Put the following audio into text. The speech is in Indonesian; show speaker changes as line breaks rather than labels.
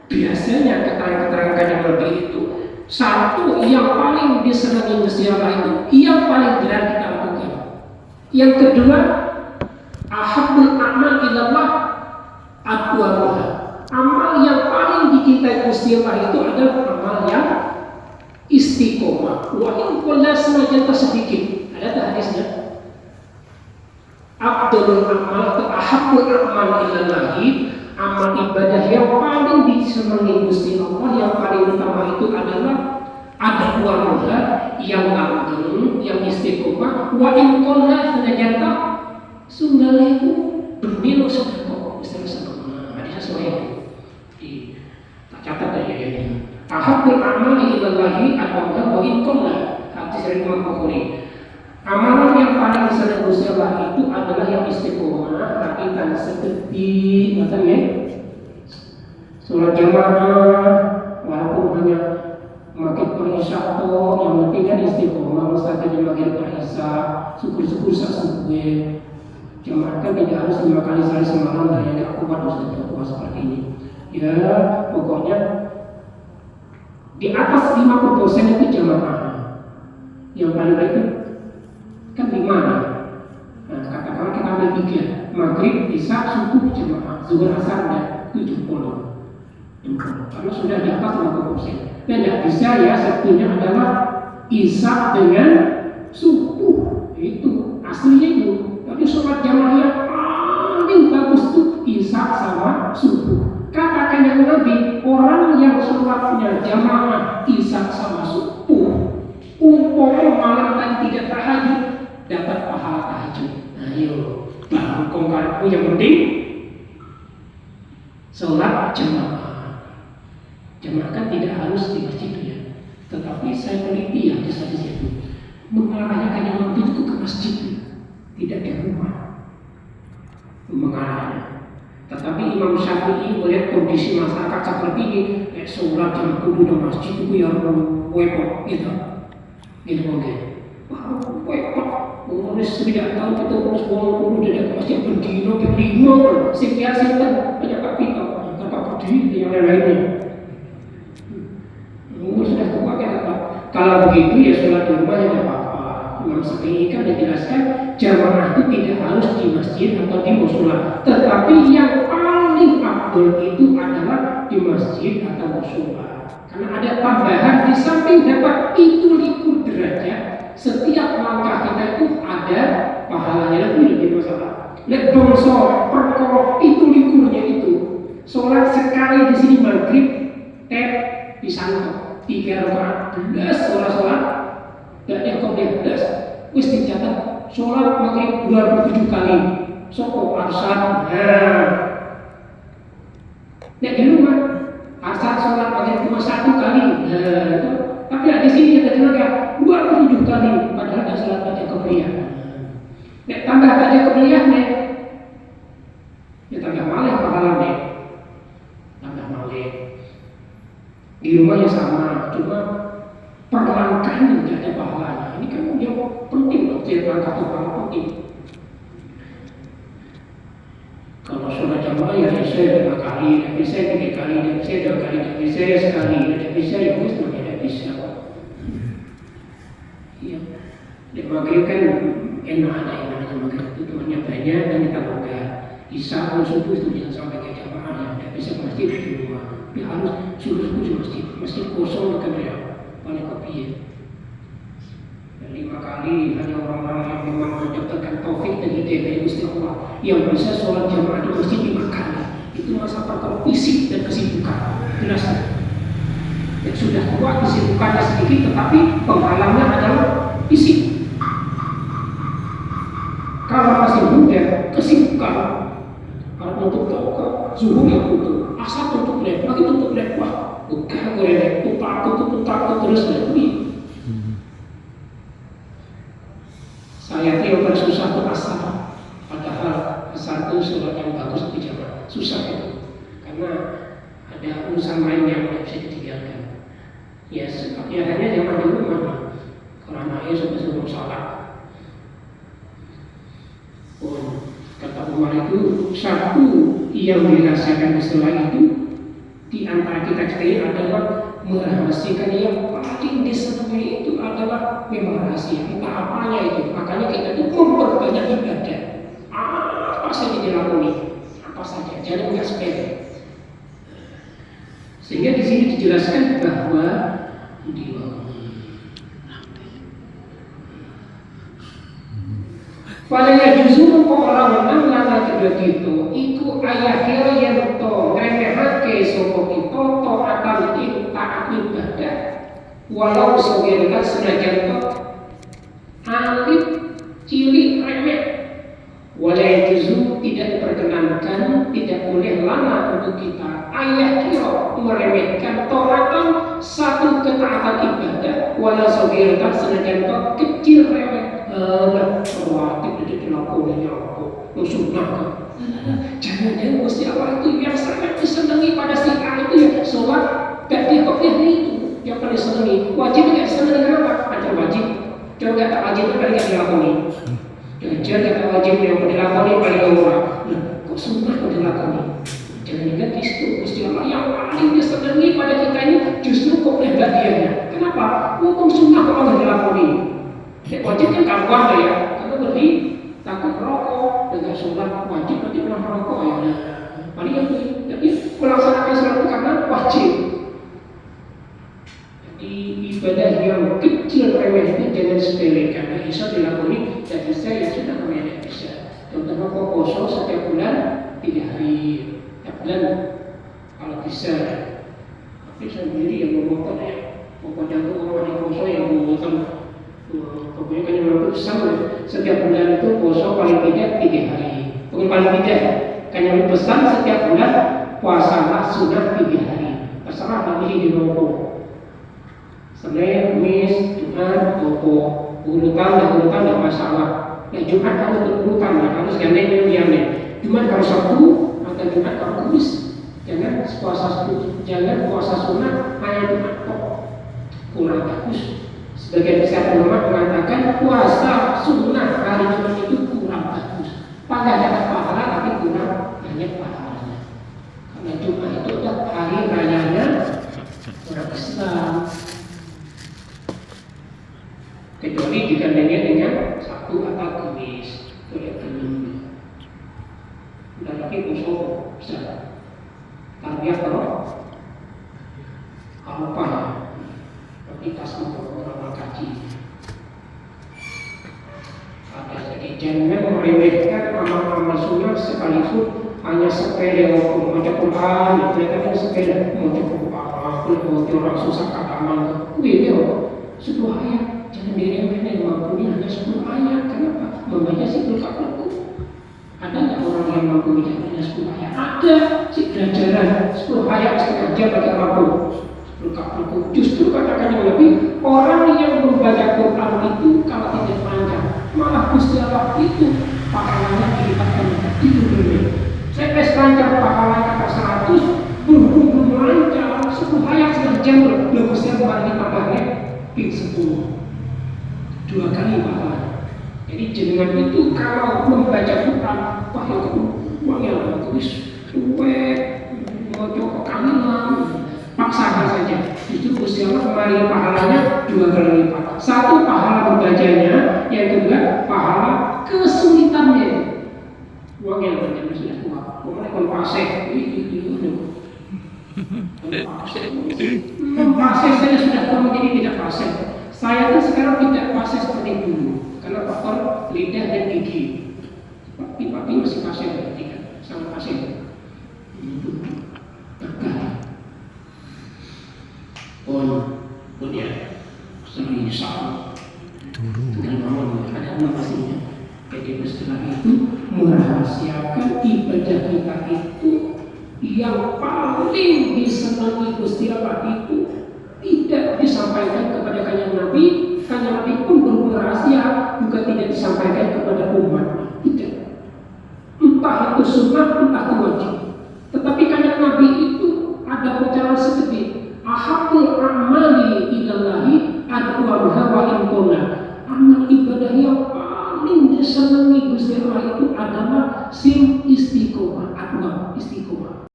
Biasanya keterangan-keterangan yang lebih itu satu yang paling disenangi Gusti Allah itu yang paling berat kita lakukan. Yang kedua, ahabbul a'mal ilallah adwamuha. Amal yang paling dicintai Gusti Allah itu adalah amal yang istiqomah. Wa in qalla senajan sedikit. Ada hadisnya. Abdul amal atau ahabbul amal ilallahi, amal ibadah yang paling disenangi Gusti Allah yang paling utama itu adalah adwamuha, yang langgeng, yang istiqomah. Wa in qalla senajan sunggalaiku bendino sedekah misalnya hadisnya sesuai di catat aja ya. Ahabbul a'mali ilallahi adwamuha wa in qalla, hadis dari Imam Bukhari. Amalan yang paling disenangi Gusti Allah itu adalah yang istiqomah, tapi kan seperti macamnya sholat jamaah, walaupun hanya maghrib per isya atau yang penting kan istiqomah, misalnya maghrib per isya, syukur-syukur sesuai. Jemaah kan tidak harus 5 kali sehari semalam, dan yang kuat harus kuat seperti ini. Ya, pokoknya di atas 50% itu jemaah. Yang paling baik itu kan 5. Nah, katakanlah kita ambil 3, maghrib, isya, subuh jemaah, zuhur, asar dan 70. Karena sudah di atas 50%. Dan tidak bisa ya, satunya adalah isya dengan subuh. Itu aslinya itu. Tapi sholat jamaah yang paling bagus itu isya sama subuh. Katakan yang lebih, orang yang sholatnya jamaah isya sama subuh, umpama malam dan tidak tahajud, dapat pahala tahajud. Nah, yuk, baru kongkar yang penting sholat jamaah. Jamaah kan tidak harus di masjid ya, tetapi saya teliti ya di situ mengarahnya kan yang lebih itu ke masjid, tidak di rumah mengarahnya. Tetapi Imam Syafi'i melihat kondisi masyarakat seperti ini, sholat jam kudu di masjid itu yang wepot gitu mungkin. Wah, wepot. Urus tidak tahu kita urus bolu dari masjid berdino berlima, sekian banyak kapita, tanpa berdiri yang lainnya. Sudah kepakai apa? Kalau begitu ya sholat di rumah ya apa-apa. Imam Syafi'i kan dijelaskan jamaah itu tidak harus di masjid atau di mushola, tetapi yang paling afdol itu adalah di masjid atau mushola. Karena ada tambahan di samping dapat itu likur derajat, setiap langkah kita itu ada pahalanya lebih masalah. Lek bangsa perkara itu likurnya itu. Sholat sekali di sini maghrib, disantok 3 rakaat 11 sholat dan yang kemudian 11 wis dicatat sholat maghrib 27 kali soko asar. Nek di rumah asar sholat maghrib cuma 1 kali. Tapi di sini kita dengar 27 kali padahal ada sholat baca kebliyah. Nek tambah baca kebliyah nek ya tambah malih pahalanya. Tambah malih. Di rumahnya sama, cuma perlangkahan tidak ada pahalanya. Ini kan yang penting loh, langkah itu paling penting. Kalau sholat jamaah ya saya 5 kali, tapi saya 3 kali, tapi saya 2 kali, tapi saya sekali, tapi saya ya wis tidak bisa. Iya, di maghrib kan enak ada yang namanya maghrib itu temannya banyak dan kita bangga. Isya atau subuh itu jangan sampai ke jamaah yang tidak bisa ke masjid di rumah. Dia harus subuh di masjid kosong kan ya, paling kopi. Dan 5 kali hanya orang-orang yang memang mendapatkan taufik dan hidayah dari Gusti Allah yang bisa sholat jamaah di masjid 5 kali. Itu masa perkara fisik dan kesibukan jelas. Yang sudah kuat kesibukannya sedikit, tetapi penghalangnya adalah fisik. Kalau masih muda, kesibukan kalau tutup toko, zuhur yang tutup, asal tutup lek, lagi tutup lek, wah, bukan gue lek, tutup terus lek. Saya tiap susah tuh asal, padahal asal itu sholat yang bagus di jamaah susah itu, karena ada urusan lain yang tidak bisa ditinggalkan. Ya, hanya jamaah di rumah, kalau anaknya sudah sebelum sholat. Kata Umar itu satu yang dirasakan setelah itu di antara kita ini adalah merahasiakan yang paling disenangi itu adalah memang rahasia, entah apanya itu. Makanya kita itu memperbanyak ibadah. Apa saja dilakoni, apa saja, jangan nggak sepele. Sehingga di sini dijelaskan bahwa Falaya justru orang nang lana kedua itu ayah kira yang to ngremehake sapa kita to akan taat ibadah walau sebenarnya senajan to alif cilik remeh walaya justru tidak diperkenankan, tidak boleh lana untuk kita ayah kira meremehkan to akan satu ketaatan ibadah walau sebenarnya senajan to kecil remeh wajib tidak dilakukan apa sunnah. Jangan-jangan Gusti Allah itu yang sangat disenangi pada si A itu ya sholat gak dia itu yang paling disenangi. Wajib gak disenangi kenapa? Ada wajib. Coba kata wajib itu paling gak dilakoni. Jangan kata wajib yang dilakoni paling orang. Nah, kok sunnah kok dilakoni? Jangan-jangan itu Gusti Allah yang paling disenangi pada kita ini justru kok bagiannya. Kenapa? Hukum sunnah kok nggak dilakoni? Wajib kan kawan ya, karena berarti takut rokok dengan sholat wajib nanti pernah merokok ya. Paling yang jadi melaksanakan sholat itu karena wajib. Jadi ibadah yang kecil remeh ini jangan sepelekan. Nah, bisa dilakoni dan bisa ya sudah namanya bisa. Contohnya kok puasa setiap bulan 3 hari, setiap bulan kalau bisa. Tapi saya sendiri yang memotong ya, pokoknya itu orang yang puasa yang memotong. Pokoknya kan yang sama setiap bulan itu puasa paling tidak 3 hari. Bukan paling tidak, kan yang pesan setiap bulan puasalah sunat 3 hari. Terserah nanti di rokok. Senin, Kamis, Jumat, rokok. Urutan tidak masalah. Nah Jumat kalau berurutan harus gandeng yang Jumat kalau Sabtu atau Jumat kalau Kamis. Jangan puasa sunat hanya Jumat kok. Kurang bagus. Sebagian besar ulama mengatakan puasa sunnah hari Jumat itu kurang bagus. Pada dapat pahala tapi kurang banyak pahalanya. Karena Jumat itu adalah hari rayanya orang Islam. Kecuali digandengnya dengan Sabtu atau Kamis. Boleh belum. Udah lagi puasa bisa. Tarbiyah kalau apa ya? Kita semua orang kaji. Jadi jangan meremehkan amal-amal sunnah sekalipun hanya sepele waktu baca Quran, ternyata sepele baca Quran, orang susah kata amal. Video 10 ayat, jangan diremehkan mampunya hanya 10 ayat. Kenapa? Membaca situl kafaku. Ada nggak orang yang mampu hanya 10 ayat? Ada, si pelajaran 10 ayat setengah jam baca mampu. Justru katakan yang lebih orang yang membaca Quran itu kalau tidak panjang malah Gusti Allah itu pahalanya dilipatkan menjadi 10. Saya panjang pahalanya kata 100 belum lancar 10 ayat setengah jam belum Gusti Allah ditambahnya 10 2 kali pahalanya. Jadi dengan itu kalau membaca Quran wahyu tulis mau coba kangenan paksakan saja. Justru Gusti Allah kembali pahalanya 2 kali lipat. 1 pahala membacanya, yang kedua pahala kesulitannya. Uang yang bacanya sudah kuat. Pokoknya kalau pasir, pasir saya sudah tahu jadi tidak pasir. Saya tuh sekarang tidak pasir seperti dulu karena faktor lidah dan gigi. Tapi masih pasir berarti kan, sangat pasir. Kemudian sering salah dengan amal ada pastinya. Jadi setelah itu merahasiakan ibadah kita itu yang paling disenangi Gusti Allah itu tidak disampaikan kepada kanjeng Nabi. Kanjeng Nabi pun berrahasia juga tidak disampaikan kepada umat. Tidak. Entah itu sunnah, entah itu wajib. Tetapi kanjeng Nabi itu ada bicara sedikit. Ahabul amali ilallahi adwamuha wa intona. Amal ibadah yang paling disenangi Gusti Allah itu adalah